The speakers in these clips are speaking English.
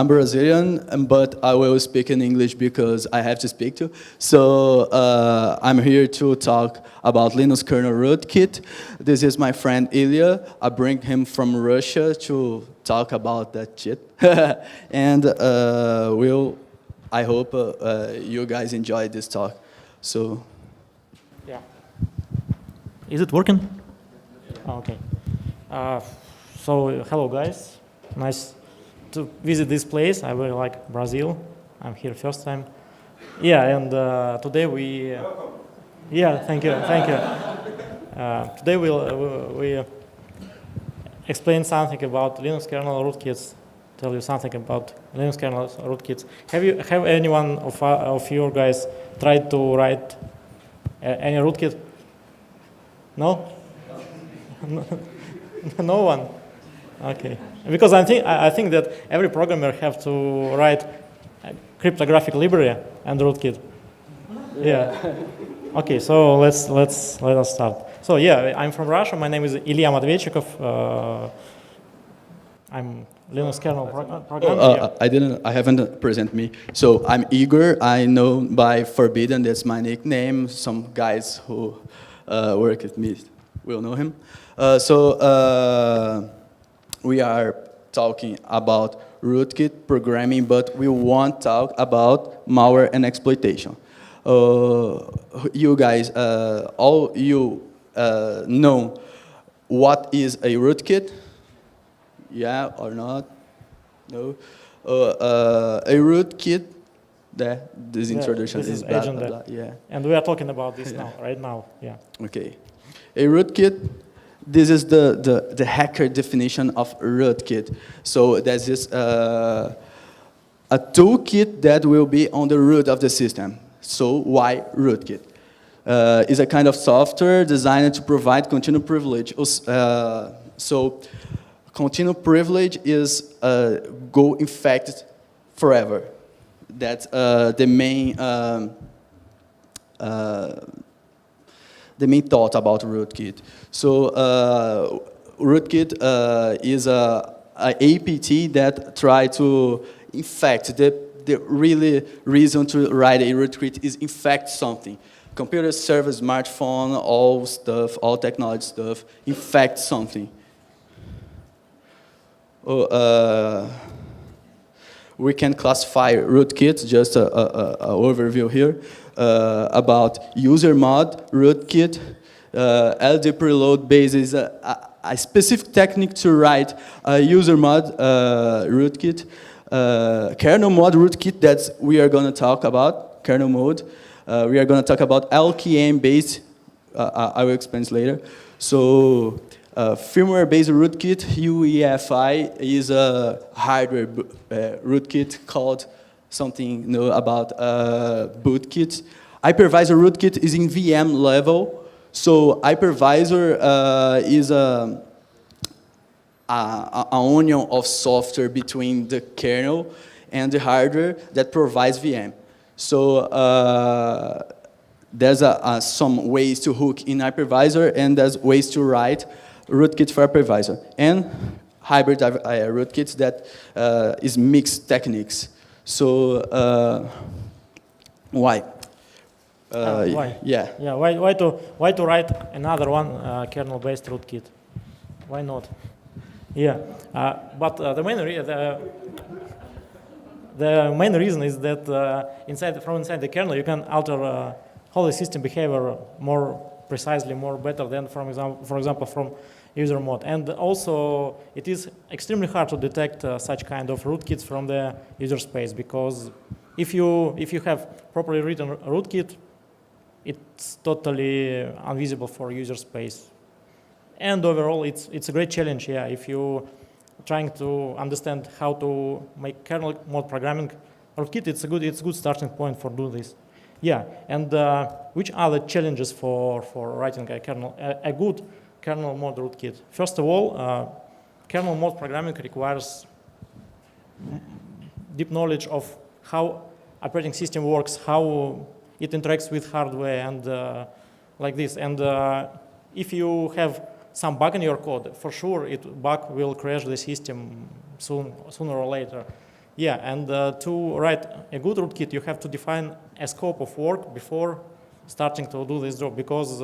I'm Brazilian, but I will speak in English because I have to speak to. So I'm here to talk about Linux Kernel Rootkit. This is my friend Ilya. I bring him from Russia to talk about that shit. And I hope you guys enjoy this talk. So. Yeah. Is it working? Oh, okay. So hello guys. Nice to visit this place. I really like Brazil. I'm here first time. Yeah, and today we. Yeah, thank you. Today we explain something about Linux kernel rootkits. Tell you something about Linux kernel rootkits. Have anyone of you guys tried to write any rootkit? No? No one. Okay. Because I think that every programmer have to write a cryptographic library and rootkit. Yeah. Okay. So let us start. So yeah, I'm from Russia. My name is Ilya Matveychikov. I'm Linux kernel programmer. I haven't presented me. So I'm Igor. I know by Forbidden. That's my nickname. Some guys who work with me will know him. We are talking about rootkit programming, but we won't talk about malware and exploitation. You guys, all you know what is a rootkit? Yeah or not? No? A rootkit, this introduction is blah, blah, blah, yeah. And we are talking about this now, right now, yeah. Okay. A rootkit, this is the hacker definition of rootkit. So there's this a toolkit that will be on the root of the system. So why rootkit? It's a kind of software designed to provide continuous privilege. So continuous privilege is go infected forever. That's the main thought about rootkit. So rootkit is a APT that try to infect. The really reason to write a rootkit is infect something. Computer, server, smartphone, all stuff, all technology stuff, infect something. We can classify rootkits, just an overview here, about user mod rootkit. LD preload base is a specific technique to write a user mod rootkit. Kernel mod rootkit, that's we are going to talk about, kernel mode. We are going to talk about LKM based, I will explain later. So firmware-based rootkit, UEFI, is a hardware rootkit called something about bootkit. Hypervisor rootkit is in VM level. So hypervisor is an onion of software between the kernel and the hardware that provides VM. So there's some ways to hook in hypervisor, and there's ways to write rootkit for hypervisor, and hybrid rootkits that is mixed techniques. So why? Why? Yeah. Yeah. Why to write another one kernel-based rootkit? Why not? Yeah. But the main reason is that from inside the kernel you can alter whole system behavior more precisely, more better than, for example, from user mod. And also, it is extremely hard to detect such kind of rootkits from the user space, because if you have properly written rootkit, it's totally invisible for user space. And overall, it's a great challenge. Yeah, if you trying to understand how to make kernel mode programming rootkit, it's a good starting point for doing this. Yeah, and which are the challenges for writing a good kernel mode rootkit? First of all, kernel mode programming requires deep knowledge of how operating system works, how it interacts with hardware, and like this. And if you have some bug in your code, for sure bug will crash the system sooner or later. Yeah, and to write a good rootkit, you have to define a scope of work before starting to do this job, because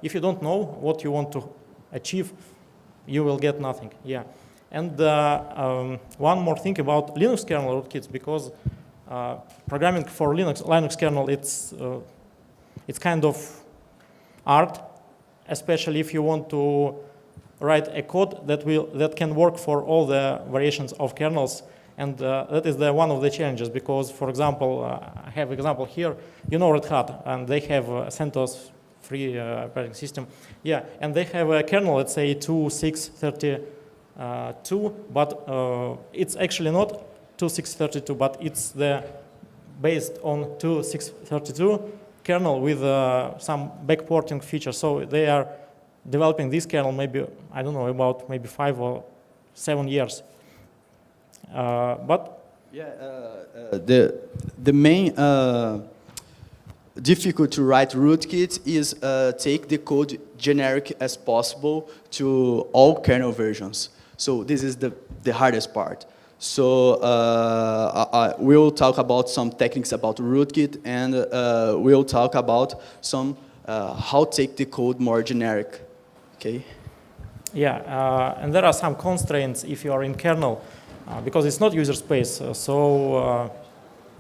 if you don't know what you want to achieve, you will get nothing. Yeah, and one more thing about Linux kernel rootkits, because programming for Linux kernel, it's kind of art, especially if you want to write a code that can work for all the variations of kernels. And that is one of the challenges, because, for example, I have an example here. You know Red Hat, and they have CentOS free operating system. Yeah, and they have a kernel, let's say 2.6.32, but it's actually not 2.6.32, but it's based on 2.6.32 kernel with some backporting features. So they are developing this kernel maybe, I don't know, about maybe 5 or 7 years. But yeah, the main difficulty to write rootkits is take the code generic as possible to all kernel versions. So this is the hardest part. So we'll talk about some techniques about rootkit, and we'll talk about some how to take the code more generic. Okay. Yeah, and there are some constraints if you are in kernel, because it's not user space. So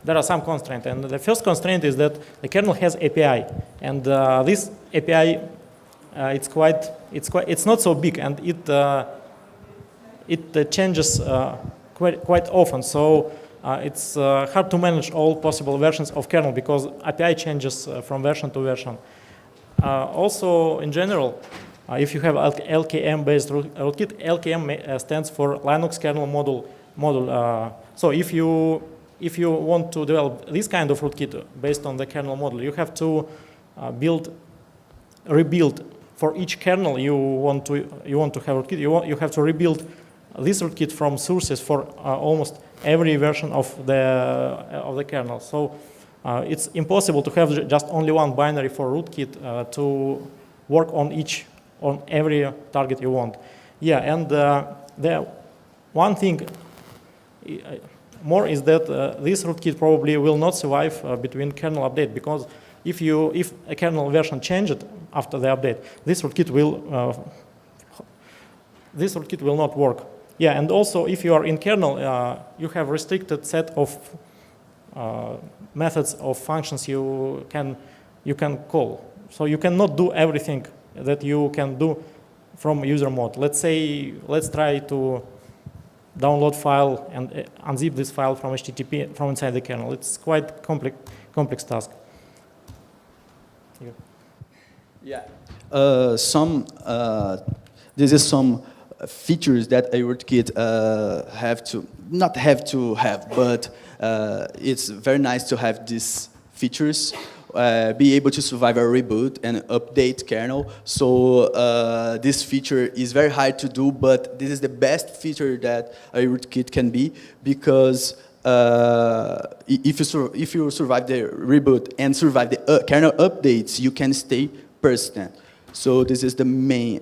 there are some constraints, and the first constraint is that the kernel has API, and this API it's not so big, and it changes quite often. So it's hard to manage all possible versions of kernel, because API changes from version to version. Also, in general, if you have LKM-based rootkit, LKM stands for Linux Kernel Module. So if you want to develop this kind of rootkit based on the kernel model, you have to rebuild for each kernel you want to have rootkit. You have to rebuild this rootkit from sources for almost every version of the kernel. So it's impossible to have just only one binary for rootkit to work on every target you want. Yeah, and the one thing more is that this rootkit probably will not survive between kernel update, because if a kernel version changed after the update, this rootkit will not work. Yeah, and also if you are in kernel, you have restricted set of methods of functions you can call. So you cannot do everything that you can do from user mode. Let's try to download file and unzip this file from HTTP from inside the kernel. It's quite complex task. Yeah. This is some features that a rootkit not have to have, but it's very nice to have these features. Be able to survive a reboot and update kernel. So this feature is very hard to do, but this is the best feature that a rootkit can be, because if you survive the reboot and survive the kernel updates, you can stay persistent. So this is the main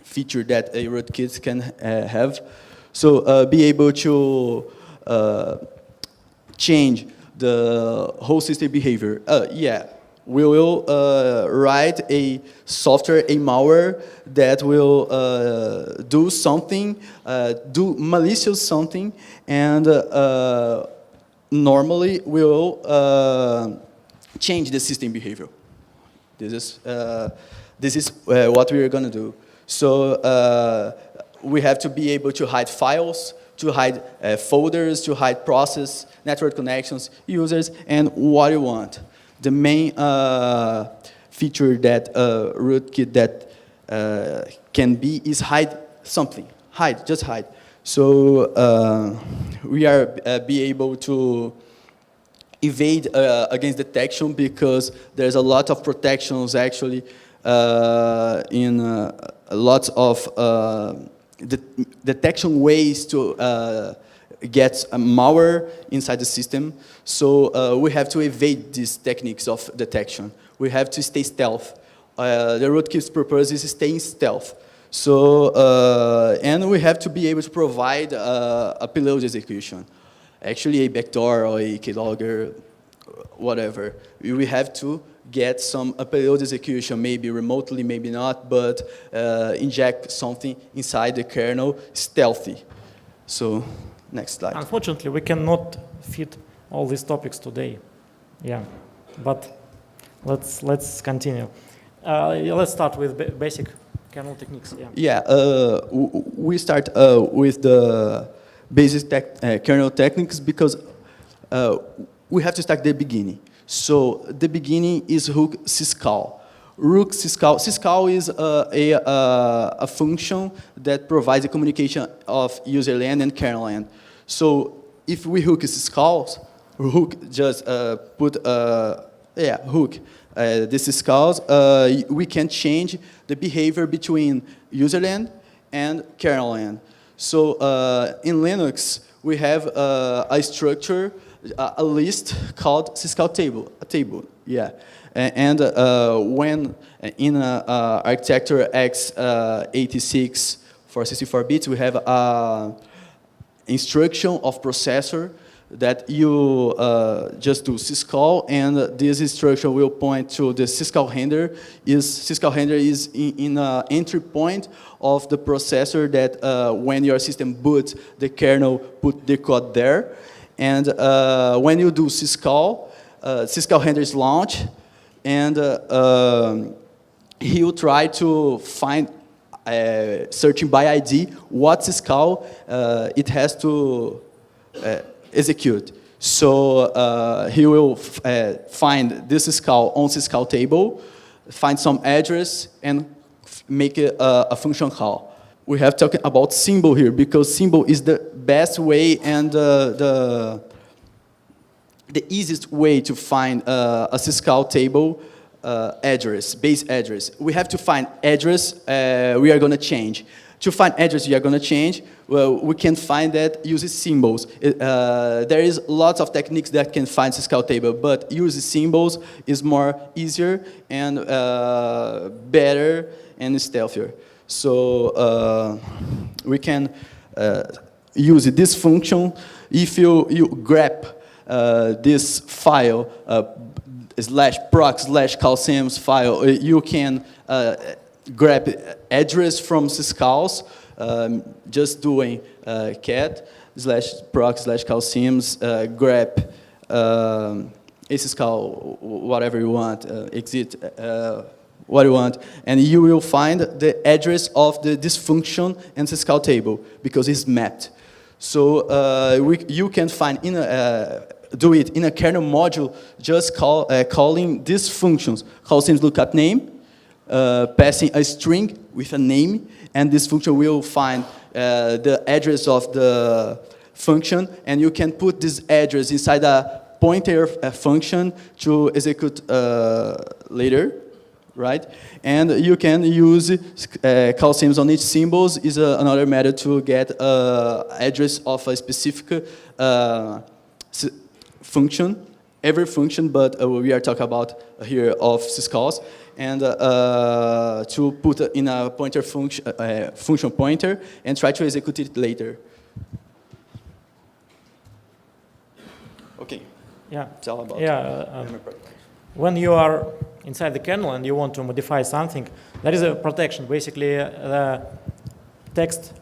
feature that a rootkit can have. So be able to change the whole system behavior. Yeah, we will write a software, a malware that will do something, do malicious something, and normally will change the system behavior. This is what we are going to do. So we have to be able to hide files, to hide folders, to hide process, network connections, users, and what you want. The main feature that rootkit that can be is hide something. Just hide. So we are be able to evade against detection, because there's a lot of protections actually in lots of detection ways to get a malware inside the system. So we have to evade these techniques of detection. We have to stay stealth. The rootkit's purpose is staying stealth. So, and we have to be able to provide a payload execution. Actually, a backdoor or a keylogger, whatever. We have to get some payload execution, maybe remotely, maybe not, but inject something inside the kernel stealthy. So, next slide. Unfortunately, we cannot fit all these topics today. Yeah, but let's continue. Let's start with basic kernel techniques. Yeah, we start with the basic kernel techniques because we have to start the beginning. So the beginning is hook syscall. Rook syscall. Syscall is a function that provides the communication of user land and kernel land. So if we hook syscalls, hook just put hook. This syscalls, we can change the behavior between user land and kernel land. So in Linux, we have a structure, a list called syscall table, a table, yeah. And when in architecture x86 for 64 bits, we have a instruction of processor that you just do syscall, and this instruction will point to the syscall handler. Syscall handler is in an entry point of the processor that when your system boots, the kernel put the code there. And when you do syscall, syscall handler is launched, and he will try to find, searching by ID, what syscall it has to execute. So he will find this syscall on syscall table, find some address, and make a function call. We have talking about symbol here because symbol is the best way and the easiest way to find a syscall table address, base address. We have to find address we are going to change. To find address we are going to change, well, we can find that using symbols. There is lots of techniques that can find syscall table, but using symbols is more easier and better and stealthier. So we can use this function. If you grep this file, /proc/callsims file, you can grab address from syscalls, just doing cat /proc/callsims, grep a syscall, whatever you want, exit, what you want, and you will find the address of this function and syscall table because it's mapped. So you can find do it in a kernel module, just calling these functions, callsims lookup name, passing a string with a name, and this function will find the address of the function, and you can put this address inside a pointer function to execute later, right? And you can use callsims on each symbols is another method to get address of a specific function, every function, but we are talking about here of syscalls, and to put in a pointer function pointer and try to execute it later. Okay. Yeah. Tell about. Yeah. When you are inside the kernel and you want to modify something, there is a protection. Basically, the text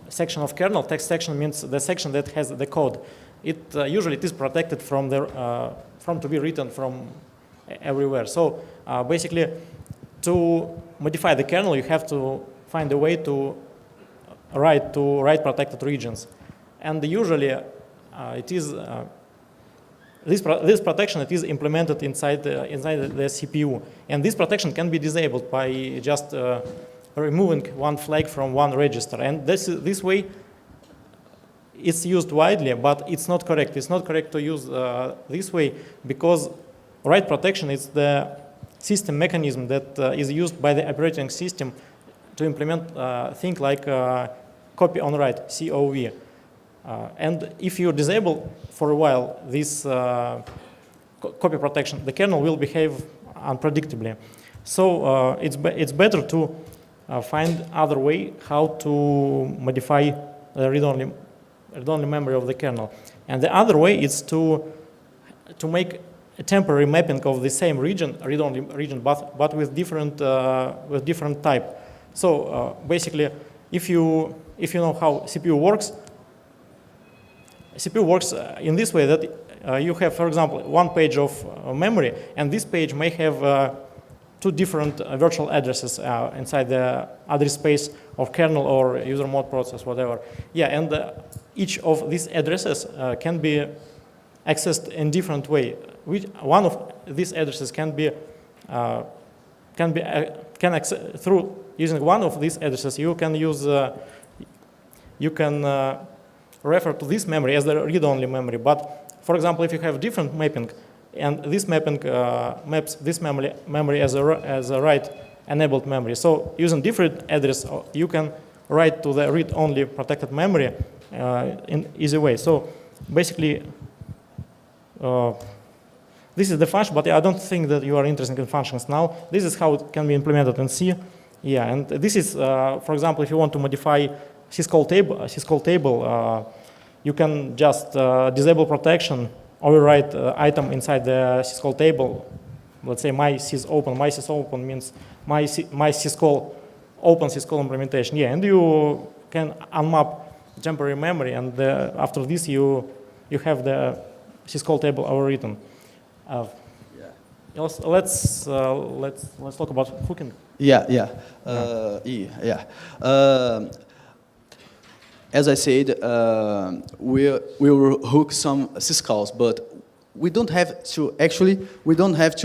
section of kernel. Text section means the section that has the code. Usually it is protected from to be written from everywhere. So basically, to modify the kernel, you have to find a way to write protected regions, and usually it is this protection it is implemented inside the CPU, and this protection can be disabled by just removing one flag from one register, and this way. It's used widely, but it's not correct. It's not correct to use this way because write protection is the system mechanism that is used by the operating system to implement things like copy on write, COV. And if you disable for a while this copy protection, the kernel will behave unpredictably. So it's better to find other way how to modify the read-only memory of the kernel. And the other way is to make a temporary mapping of the same region, read-only region, but with different type. So basically, if you know how CPU works in this way that you have, for example, one page of memory, and this page may have two different virtual addresses inside the address space of kernel or user mode process, whatever. Yeah, and each of these addresses can be accessed in different way. One of these addresses can access through using one of these addresses. You can use refer to this memory as the read-only memory. But for example, if you have different mapping, and this mapping maps this memory as a write-enabled memory. So using different address, you can write to the read-only protected memory in easy way. So basically, this is the function, but I don't think that you are interested in functions now. This is how it can be implemented in C. Yeah, and this is, for example, if you want to modify syscall table, you can just disable protection, overwrite item inside the syscall table. Let's say my sysopen. My sysopen means my syscall open syscall implementation. Yeah, and you can unmap temporary memory, and after this you have the syscall table overwritten. Let's talk about hooking. As I said, we will hook some syscalls, but we don't have to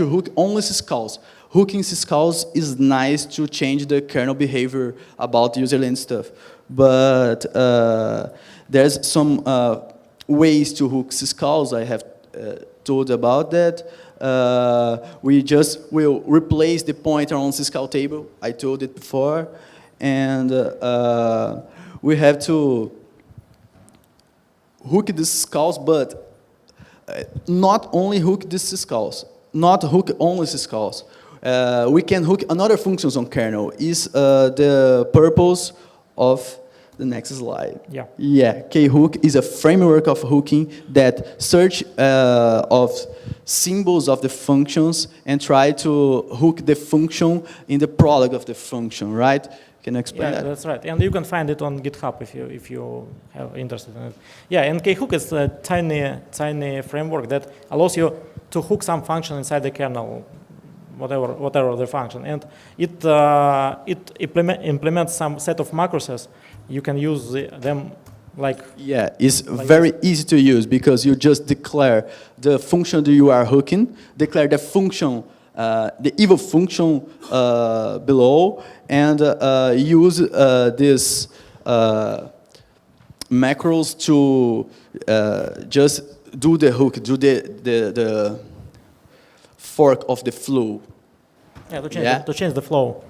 hook only syscalls. Hooking syscalls is nice to change the kernel behavior about userland stuff, but there's some ways to hook syscalls. I have told about that. We just will replace the pointer on syscall table. I told it before, and we have to hook the syscalls, but not only hook the syscalls, not hook only syscalls. We can hook another functions on kernel. Is the purpose of the next slide. Yeah, K-hook is a framework of hooking that search of symbols of the functions and try to hook the function in the product of the function, right? Can you explain that? Yeah, that's right. And you can find it on GitHub if you have interested in it. Yeah, and K-hook is a tiny framework that allows you to hook some function inside the kernel, whatever the function, and it implements some set of macros. You can use them like... Yeah, it's very easy to use because you just declare the function that you are hooking, declare the function, the evil function below, and use this macros to just do the hook, do the fork of the flow. Yeah, to change the flow.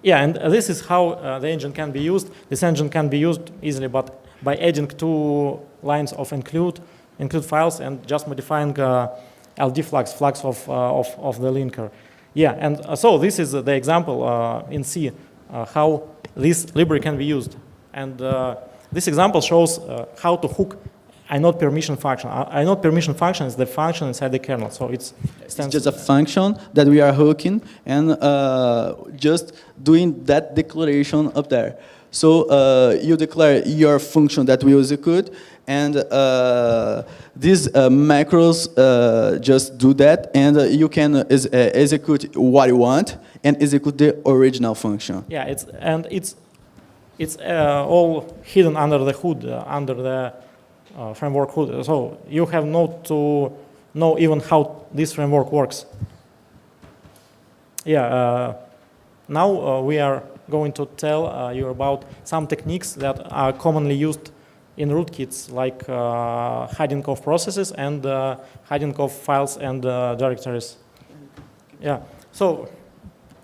Yeah, and this is how the engine can be used. This engine can be used easily, but by adding 2 lines of include files and just modifying LD flags of the linker. Yeah, and so this is the example in C how this library can be used. And this example shows how to hook inode permission function. Inode permission function is the function inside the kernel, so it's just a function that we are hooking and just doing that declaration up there. So you declare your function that will execute, and these macros just do that, and you can execute what you want and execute the original function. Yeah, it's all hidden under the hood, under the framework hood. So you have to know even how this framework works. Yeah, now we are going to tell you about some techniques that are commonly used in rootkits, like hiding of processes and hiding of files and directories. Yeah, so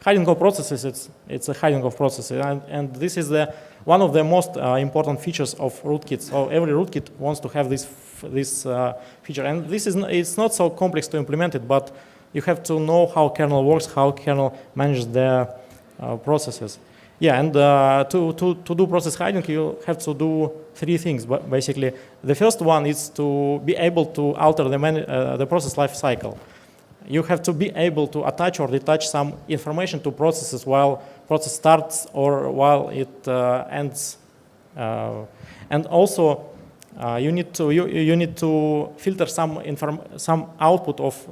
hiding of processes, it's a hiding of processes, and this is one of the most important features of rootkits. So every rootkit wants to have this feature, and it's not so complex to implement it, but you have to know how kernel works, how kernel manages the processes. Yeah, and to do process hiding, you have to do three things, basically. The first one is to be able to alter the process life cycle. You have to be able to attach or detach some information to processes while process starts or while it ends. And also, you need to filter some output of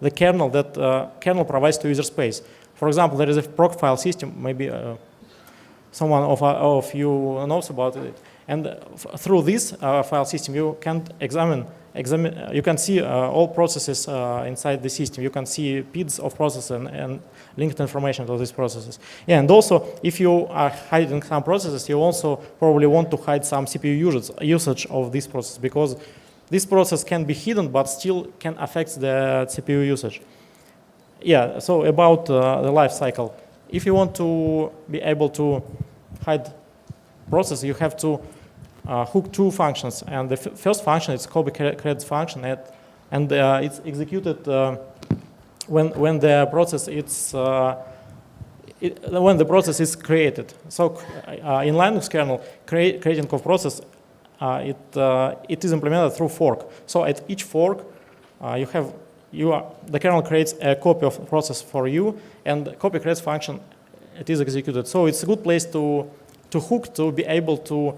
the kernel that kernel provides to user space. For example, there is a proc file system. Maybe someone of you knows about it. And through this file system, you can you can see all processes inside the system. You can see PIDs of processes and linked information to these processes. Yeah, and also, if you are hiding some processes, you also probably want to hide some CPU usage of this process, because this process can be hidden, but still can affect the CPU usage. Yeah, so about the life cycle. If you want to be able to hide process, you have to hook two functions. And the first function is copy credits function, and it's executed when the process is created. So in Linux kernel, creating of process, it is implemented through fork. So at each fork, the kernel creates a copy of process for you, and copy credits function, it is executed. So it's a good place to hook, to be able to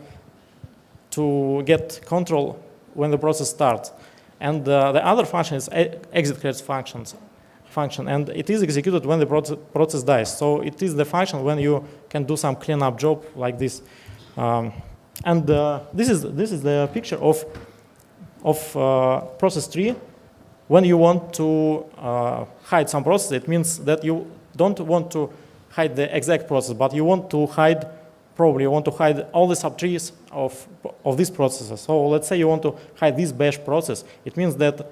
get control when the process starts. And the other function is exit credits function, and it is executed when the process dies. So it is the function when you can do some cleanup job like this. And this is the picture of process tree. When you want to hide some process, it means that you don't want to hide the exact process, but you want to hide, probably you want to hide all the subtrees of these processes. So let's say you want to hide this bash process. It means that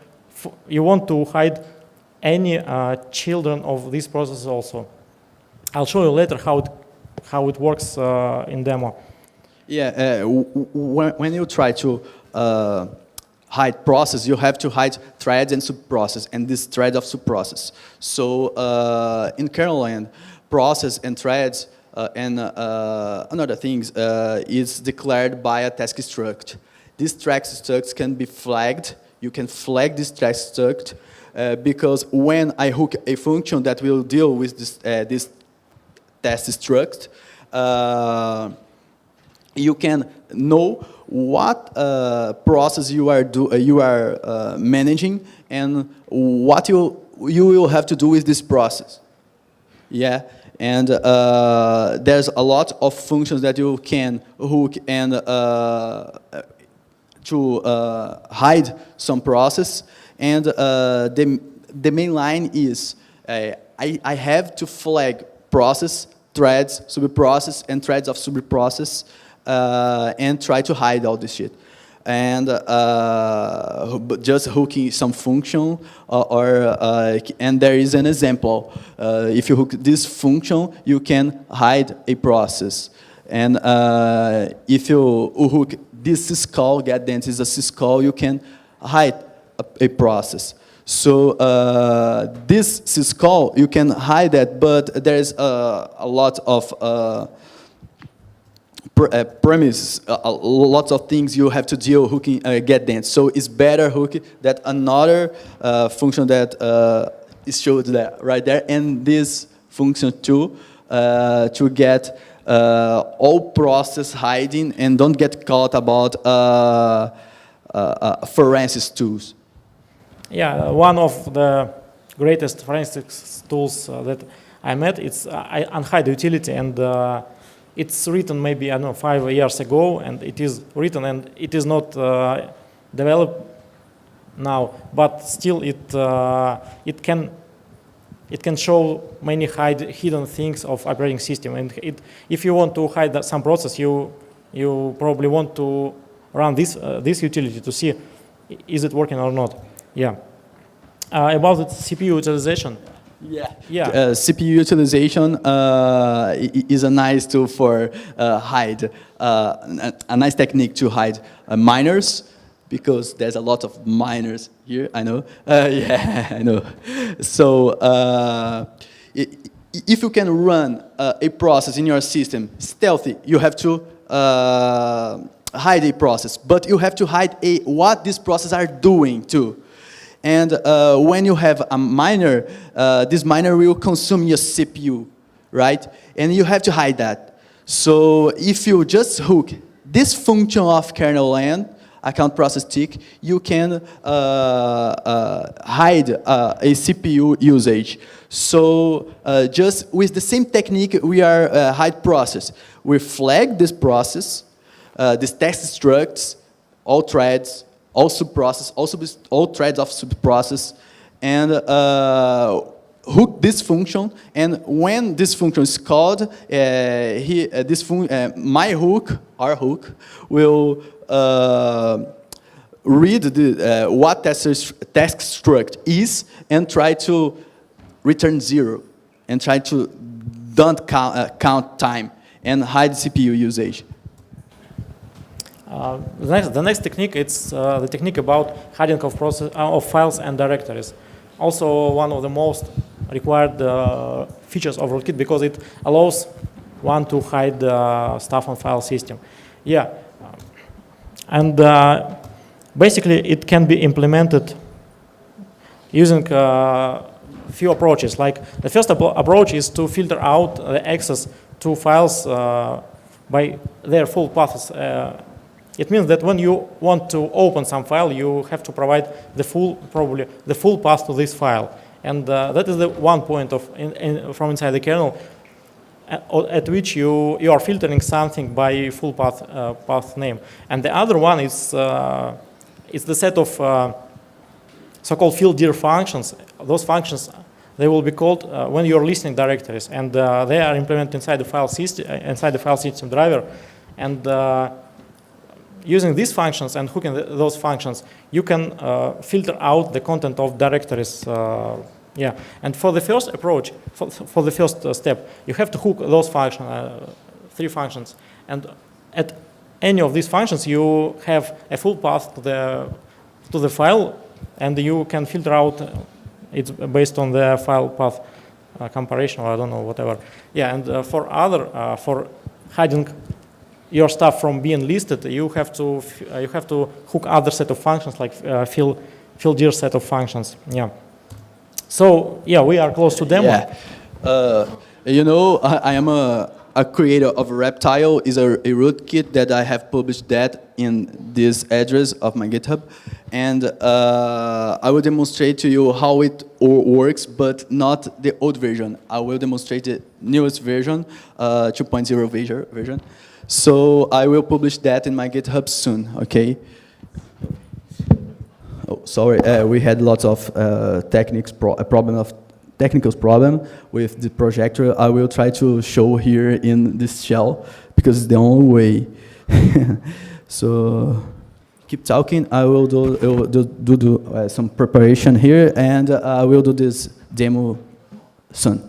you want to hide any children of this process also. I'll show you later how it works in demo. Yeah, when you try to hide process, you have to hide threads and subprocess, and this thread of subprocess. So in kernel land, process and threads and another things is declared by a task struct. This task struct can be flagged. You can flag this task struct because when I hook a function that will deal with this task struct, you can know what process you are managing and what you will have to do with this process. Yeah, and there's a lot of functions that you can hook and to hide some process. And the main line is I have to flag process, threads, subprocess, and threads of subprocess. And try to hide all this shit. And just hooking some function and there is an example. If you hook this function, you can hide a process. And if you hook this syscall, getDent is a syscall, you can hide a process. So this syscall, you can hide that, but there's a lot of premise, lots of things you have to deal hooking getDent. So it's better hook that another function that is showed there, right there, and this function too, to get all process hiding and don't get caught about forensics tools. Yeah, one of the greatest forensics tools that I met, it's unhide utility, and it's written maybe, I don't know, 5 years ago, and it is written, and it is not developed now, but still it can show many hidden things of operating system. And if you want to hide some process, you probably want to run this utility to see is it working or not. Yeah. About the CPU utilization. Yeah. CPU utilization is a nice tool for hide, a nice technique to hide minors, because there's a lot of minors here, I know. Yeah, I know. So if you can run a process in your system stealthy, you have to hide a process, but you have to hide what these processes are doing too. And when you have a miner, this miner will consume your CPU, right? And you have to hide that. So if you just hook this function of kernel land, account process tick, you can hide a CPU usage. So just with the same technique, we are hide process. We flag this process, this text structs, all threads, all subprocess, all threads of subprocess, and hook this function. And when this function is called, my hook, our hook, will read what text struct is and try to return 0 and try to don't count time and hide CPU usage. The next technique, it's the technique about hiding of files and directories. Also one of the most required features of Rootkit because it allows one to hide stuff on file system. Yeah, and basically it can be implemented using few approaches. Like the first approach is to filter out the access to files by their full paths. It means that when you want to open some file, you have to provide probably the full path to this file. And that is the one point from inside the kernel at which you are filtering something by full path name. And the other one is the set of so-called fildir functions. Those functions, they will be called when you're listening directories, and they are implemented inside the file system driver. And using these functions and hooking those functions, you can filter out the content of directories. Yeah, and for the first approach, for the first step, you have to hook those functions, 3 functions, and at any of these functions, you have a full path to the file, and you can filter out. It's based on the file path comparison, or I don't know, whatever. Yeah, and for hiding your stuff from being listed, you have to hook other set of functions like fildir set of functions. Yeah. So yeah, we are close to demo. Yeah. You know, I am a creator of Reptile. Is a rootkit that I have published that in this address of my GitHub, and I will demonstrate to you how it works, but not the old version. I will demonstrate the newest version, 2.0 version. So I will publish that in my GitHub soon, okay? Oh, sorry, we had lots of technical problem with the projector. I will try to show here in this shell because it's the only way. So keep talking. I will do some preparation here, and I will do this demo soon.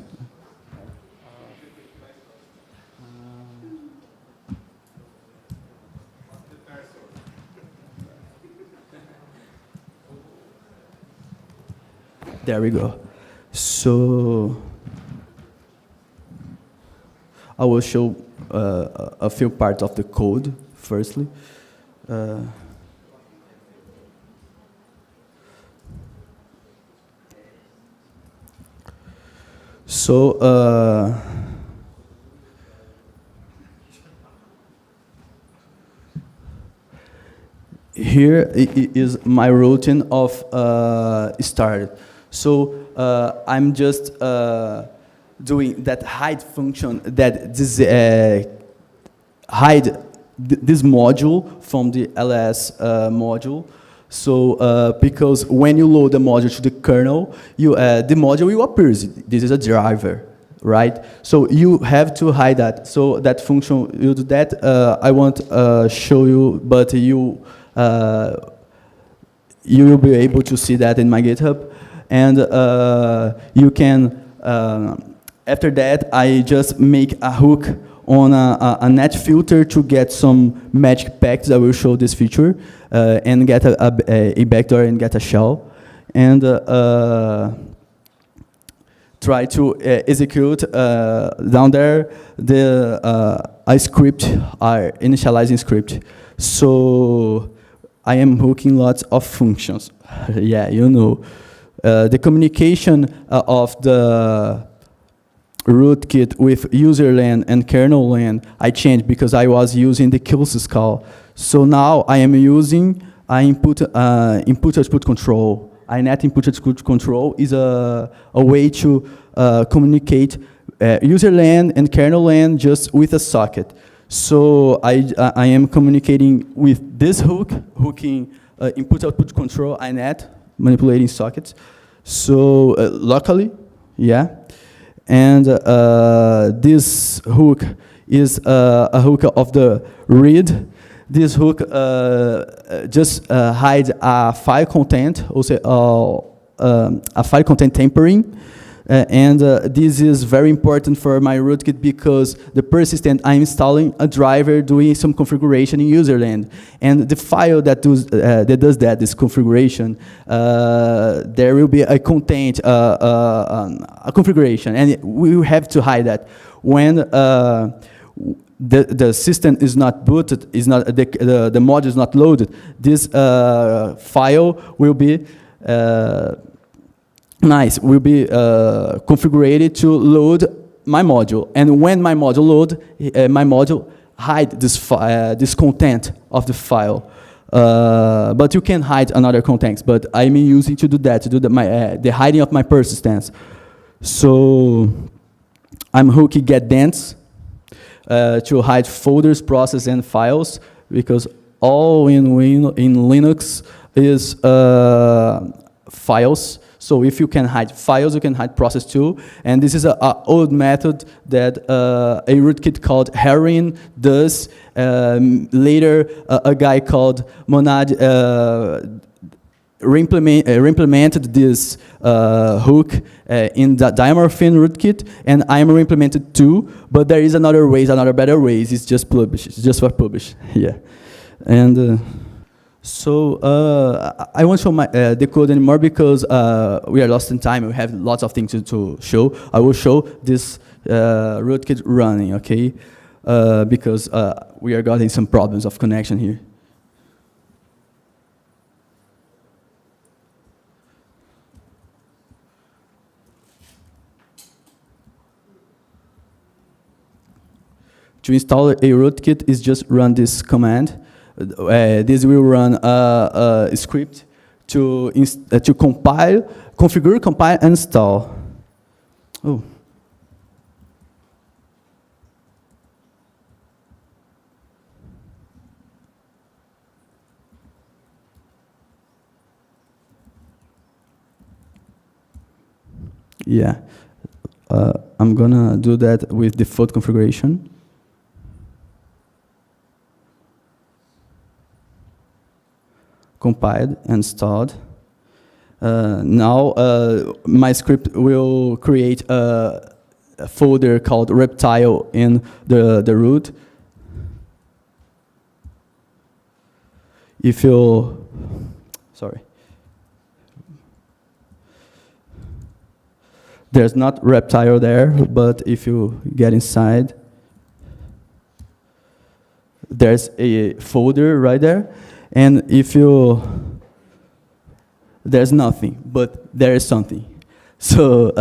There we go. So I will show a few parts of the code firstly. Here is my routine of start. So I'm just doing that hide function that hide this module from the ls module. So because when you load the module to the kernel, the module will appear. This is a driver, right? So you have to hide that. So that function will do that. I won't show you, but you will be able to see that in my GitHub. And you can, after that, I just make a hook on a net filter to get some magic packs that will show this feature, and get a backdoor and get a shell. And try to execute down there a script, our initializing script. So I am hooking lots of functions. Yeah, you know. The communication of the rootkit with user LAN and kernel LAN, I changed because I was using the kills call. So now I am using input-output control. INET input-output control is a way to communicate user LAN and kernel LAN just with a socket. So I am communicating with this hooking input-output control INET, manipulating sockets. So locally, yeah. And this hook is a hook of the read. This hook just hides a file content, also a file content tampering. And this is very important for my rootkit because the persistent, I'm installing a driver doing some configuration in userland. And the file that does this configuration, there will be a content, a configuration, and we will have to hide that. When the system is not booted, the module is not loaded, this file will be will be configured to load my module. And when my module load, my module hide this content of the file. But you can hide another contents. But I'm using to do that, to do the hiding of my persistence. So I'm hooking getDents to hide folders, process, and files, because all in Linux is files. So if you can hide files, you can hide process too. And this is an old method that a rootkit called Heroin does. Later, a guy called Monad reimplemented this hook in the dimorphin rootkit, and I'm reimplemented too. But there is another ways, another better ways. It's just publish. It's just for publish. Yeah, and. So I won't show the code anymore because we are lost in time. We have lots of things to show. I will show this rootkit running, okay? Because we are getting some problems of connection here. To install a rootkit is just run this command. This will run a script to compile, configure, compile, and install. Oh. Yeah, I'm gonna do that with default configuration. Compiled and installed. Now my script will create a folder called reptile in the root. If you, sorry. There's not reptile there, but if you get inside, there's a folder right there. And if you, there's nothing, but there is something. So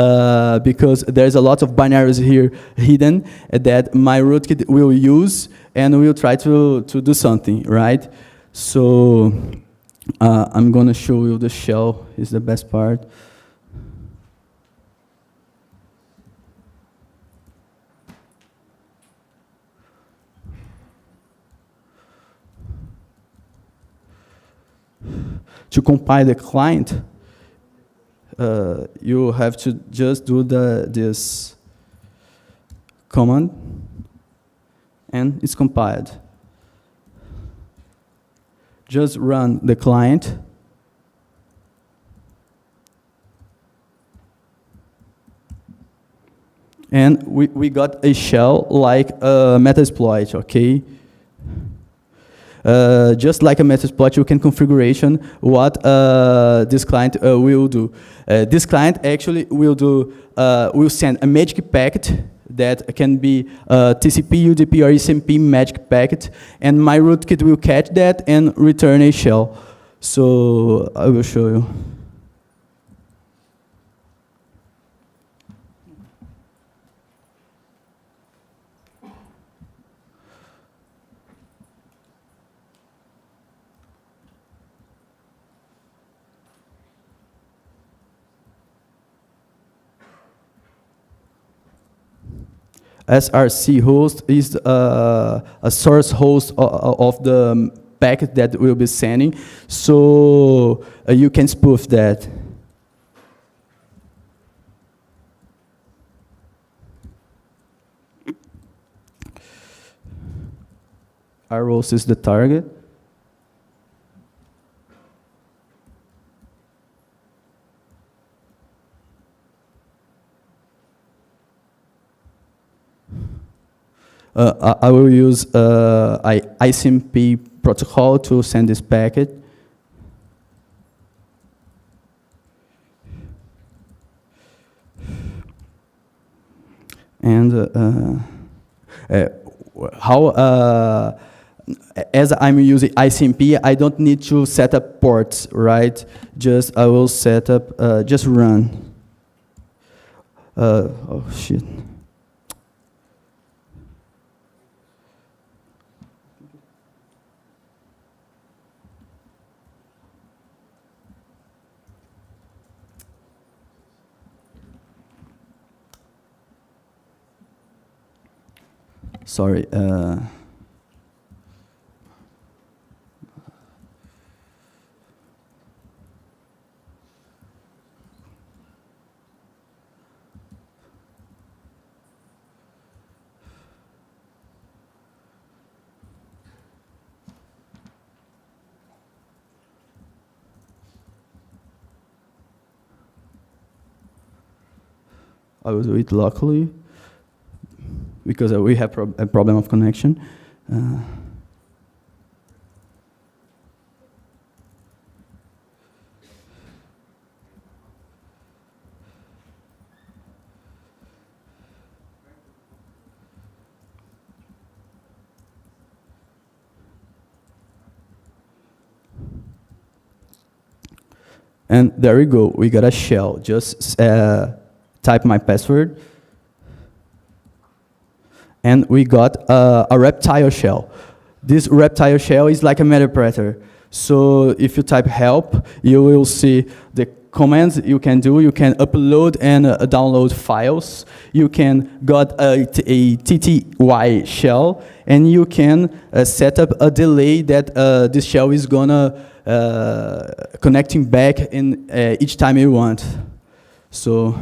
because there's a lot of binaries here hidden that my rootkit will use and will try to do something, right? So I'm gonna show you the shell is the best part. To compile the client, you have to just do this command, and it's compiled. Just run the client. And we got a shell like a Metasploit, okay? just like a message plot, you can configuration what this client will do. This client actually will send a magic packet that can be TCP, UDP, or ECMP magic packet, and my rootkit will catch that and return a shell. So I will show you. SRC host is a source host of the packet that we'll be sending, so you can spoof that. Our host is the target. I will use ICMP protocol to send this packet. And as I'm using ICMP, I don't need to set up ports, right? I will set up, just run. Oh shit. Sorry. I will do it locally, because we have a problem of connection. And there we go, we got a shell. Just type my password. And we got a reptile shell. This reptile shell is like a interpreter. So if you type help, you will see the commands you can do. You can upload and download files. You can got a TTY shell, and you can set up a delay that this shell is gonna connecting back in each time you want. So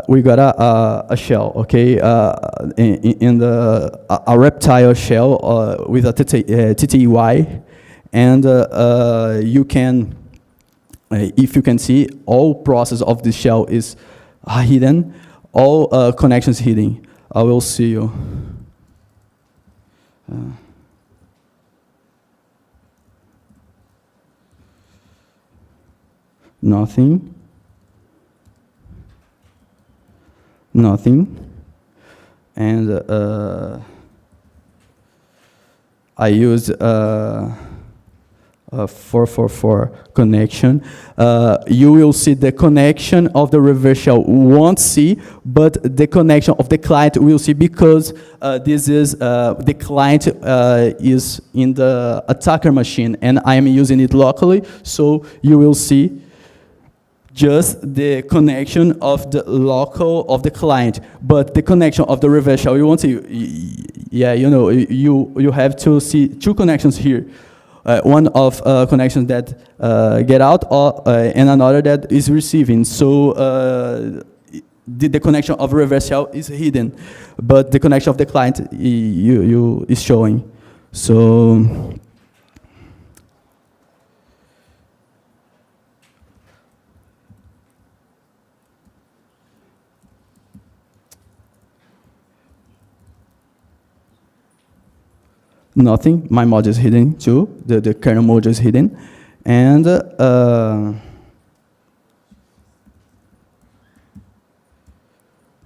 we got a shell, okay, in a reptile shell with a TTY, and you can, if you can see, all process of this shell is hidden, all connections hidden. I will see you. Nothing. Nothing. And I use a 444 connection. You will see the connection of the reverse shell won't see, but the connection of the client will see, because this is the client is in the attacker machine, and I am using it locally, so you will see just the connection of the local of the client, but the connection of the reverse shell you won't see. Yeah, you know, you have to see two connections here. One of connections that get out, and another that is receiving. So the connection of reverse shell is hidden, but the connection of the client is showing. So nothing. My module is hidden too. The kernel module is hidden. And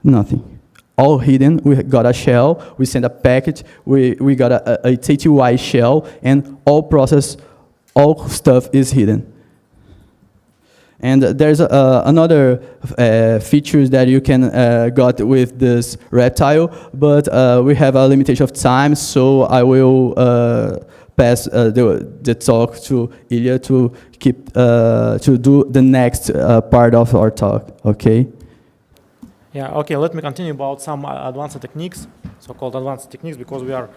nothing. All hidden. We got a shell. We send a package. We got a TTY shell, and all stuff is hidden. And there's another features that you can got with this reptile, but we have a limitation of time, so I will pass the talk to Ilya to keep to do the next part of our talk. Okay. Yeah. Okay. Let me continue about some advanced techniques, so-called advanced techniques, because we are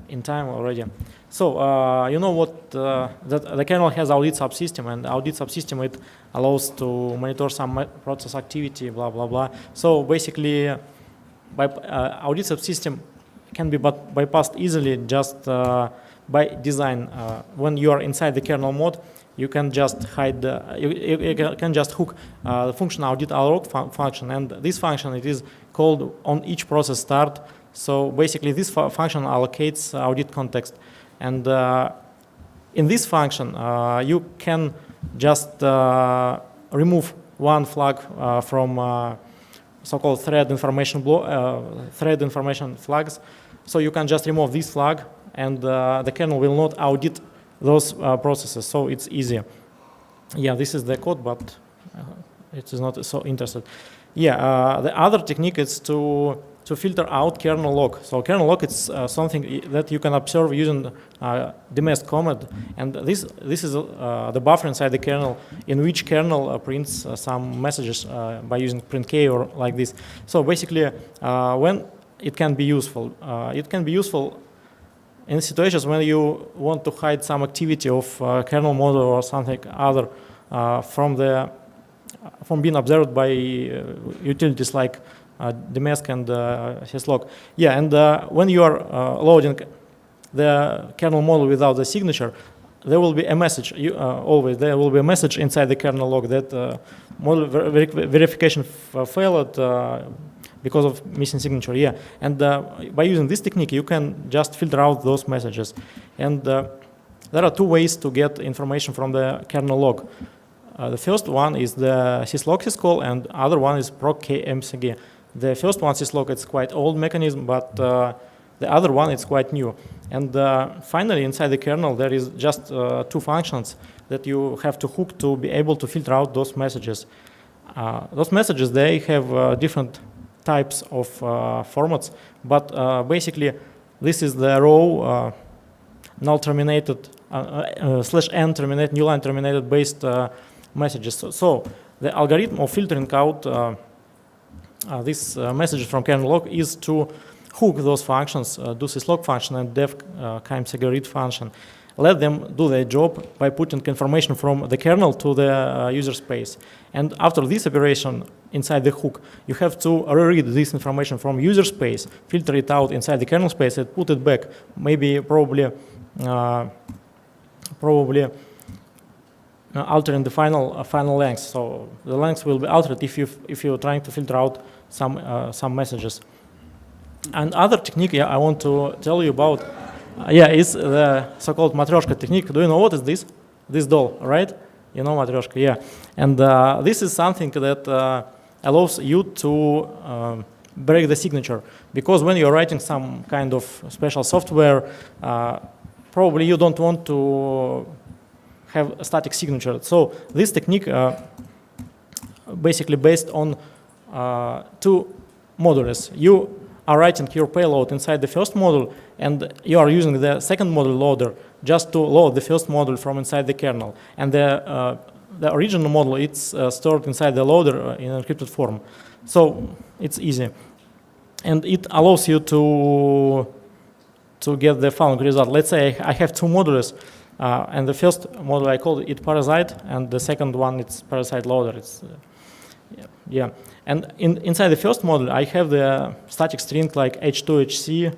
in time already. So you know what that the kernel has audit subsystem, and audit subsystem it allows to monitor some process activity, blah blah blah. So basically, audit subsystem can be bypassed easily just by design. When you are inside the kernel mode, you can just hide you can just hook the function audit alloc function, and this function it is called on each process start. So basically, this function allocates audit context. And in this function, you can just remove one flag from so-called thread information flags. So you can just remove this flag, and the kernel will not audit those processes. So it's easy. Yeah, this is the code, but it is not so interesting. Yeah, the other technique is to filter out kernel log. So kernel log is something that you can observe using dmest command, and this is the buffer inside the kernel in which kernel prints some messages by using printk or like this. So basically, when it can be useful in situations when you want to hide some activity of kernel model or something other from being observed by utilities like dmest and syslog. Yeah, and when you are loading the kernel model without the signature, there will be a message. Always there will be a message inside the kernel log that model verification failed because of missing signature. Yeah, and by using this technique, you can just filter out those messages. And there are two ways to get information from the kernel log. The first one is the syslog syscall, and other one is proc kmcg. The first one, syslog, it's quite old mechanism, but the other one, it's quite new. And finally, inside the kernel, there is just two functions that you have to hook to be able to filter out those messages. Those messages, they have different types of formats, but basically, this is the row null terminated /n terminated, new line terminated based messages. So the algorithm of filtering out this message from kernel log is to hook those functions, do syslog function and def kmcg read function. Let them do their job by putting information from the kernel to the user space. And after this operation inside the hook, you have to reread this information from user space, filter it out inside the kernel space, and put it back. Maybe probably altering the final length. So the length will be altered if you're trying to filter out some messages. And other technique I want to tell you about, is the so-called Matryoshka technique. Do you know what is this? This doll, right? You know Matryoshka, yeah. And this is something that allows you to break the signature, because when you're writing some kind of special software, probably you don't want to have a static signature. So this technique basically based on two modules. You are writing your payload inside the first module, and you are using the second module loader just to load the first module from inside the kernel. And the original module, it's stored inside the loader in encrypted form. So it's easy. And it allows you to get the following result. Let's say I have two modules, and the first module I call it parasite, and the second one it's parasite loader. It's yeah. And inside the first module, I have the static string like H2HC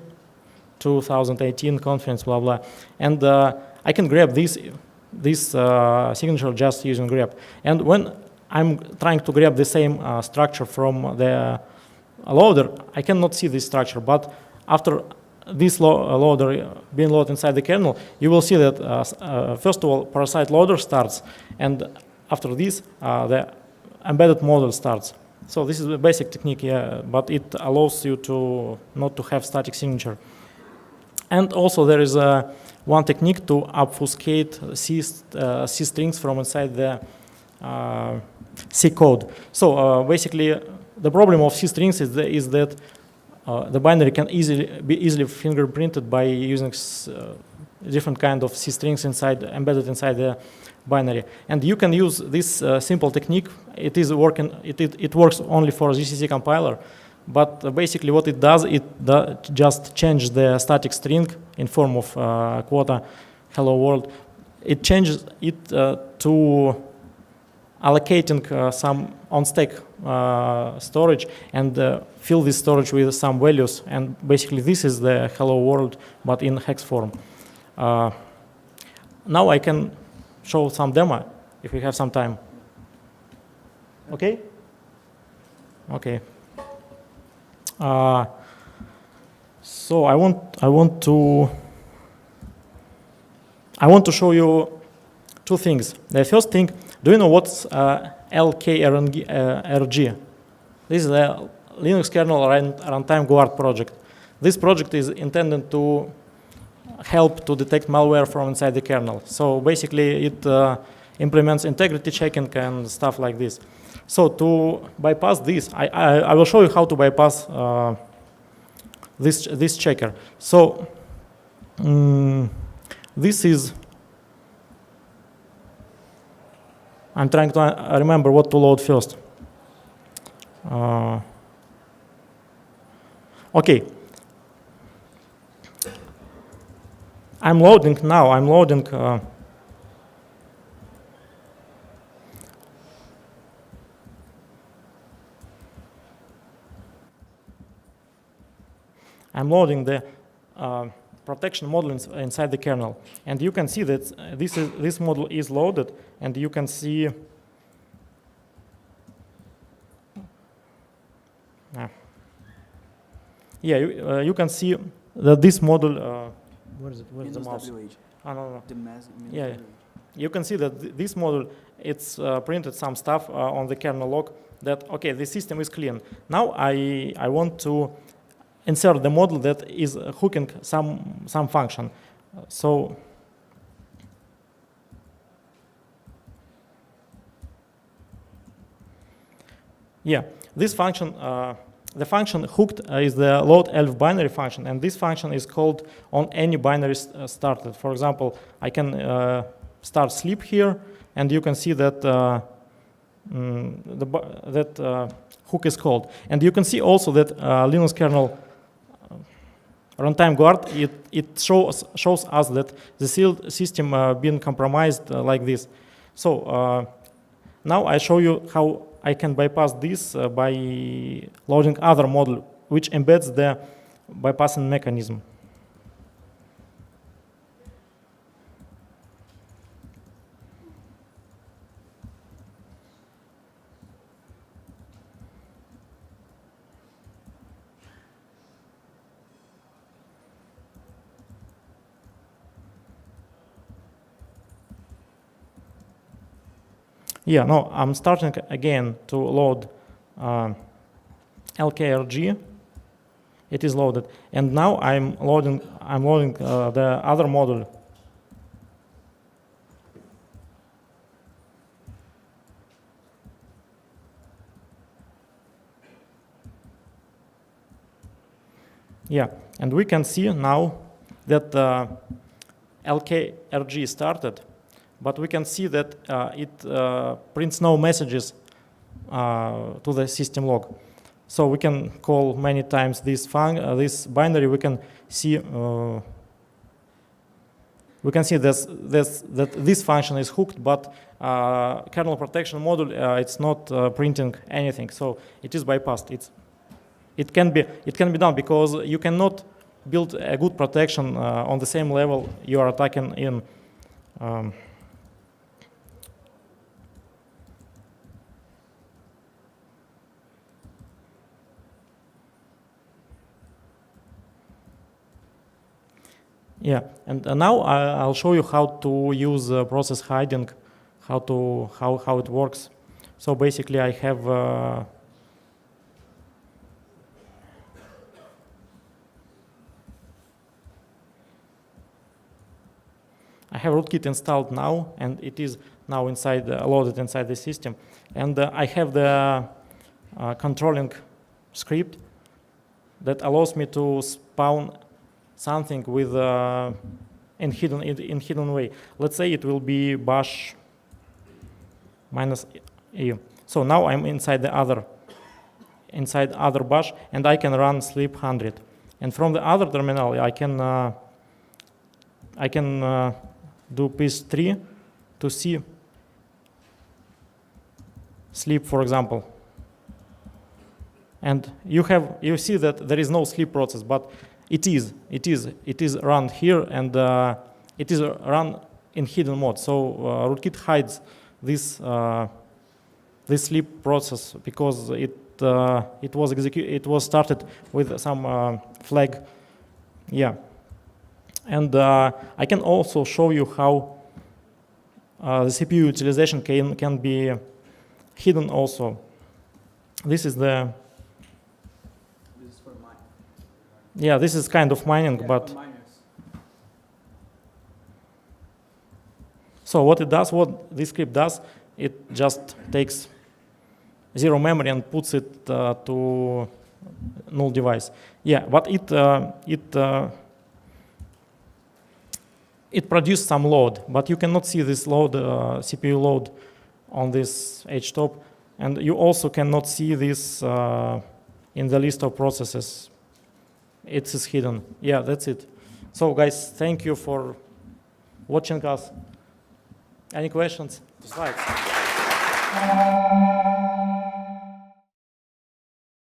2018 conference, blah blah, and I can grab this signature just using grep. And when I'm trying to grab the same structure from the loader, I cannot see this structure. But after this loader being loaded inside the kernel, you will see that first of all, parasite loader starts, and after this, the embedded model starts. So this is a basic technique, yeah, but it allows you to not to have static signature. And also there is one technique to obfuscate C strings from inside the C code. So basically, the problem of C strings is that the binary can be easily fingerprinted by using different kind of C strings embedded inside the binary. And you can use this simple technique. It works only for GCC compiler, but basically what it does, just changes the static string in form of quota hello world. It changes it to allocating some on-stack storage and fill this storage with some values. And basically this is the hello world, but in hex form. Now I can show some demo if we have some time. Okay? Okay. So I want to show you two things. The first thing, do you know what's LKRG? This is the Linux kernel runtime guard project. This project is intended to help to detect malware from inside the kernel. So basically it implements integrity checking and stuff like this. So to bypass this, I will show you how to bypass this checker. So this is, I'm trying to remember what to load first. Okay. I'm loading now. I'm loading. I'm loading the protection model inside the kernel, and you can see that this model is loaded, and you can see. Yeah, you can see that this model. Where is it? Where's the mouse? Oh, no. Yeah. You can see that this model, it's printed some stuff on the kernel log that, okay, the system is clean. Now I want to insert the model that is hooking some function. So yeah, this function, the function hooked is the load elf binary function, and this function is called on any binary started. For example, I can start sleep here, and you can see that hook is called. And you can see also that Linux kernel runtime guard, it shows us that the system being compromised like this. So now I show you how I can bypass this by loading other model which embeds the bypassing mechanism. Yeah, no, I'm starting again to load LKRG. It is loaded, and now I'm loading the other module. Yeah, and we can see now that LKRG started. But we can see that it prints no messages to the system log. So we can call many times this binary. We can see that this function is hooked, but kernel protection module it's not printing anything. So it is bypassed. It can be done because you cannot build a good protection on the same level you are attacking in. Yeah, and now I'll show you how to use process hiding, how it works. So basically, I have rootkit installed now, and it is now inside loaded inside the system, and I have the controlling script that allows me to spawn something with in hidden way. Let's say it will be bash -e. So now I'm inside the other bash, and I can run sleep 100. And from the other terminal, I can do piece3 to see sleep, for example. And you see that there is no sleep process, but it is run here, and it is run in hidden mode. So rootkit hides this sleep process because it was started with some flag. Yeah, and I can also show you how the CPU utilization can be hidden also. This is the Yeah, this is kind of mining, but so what this script does, it just takes zero memory and puts it to null device. Yeah, but it produced some load, but you cannot see this load, CPU load on this H-top, and you also cannot see this in the list of processes. It is hidden. Yeah, that's it. So guys, thank you for watching us. Any questions? Slides.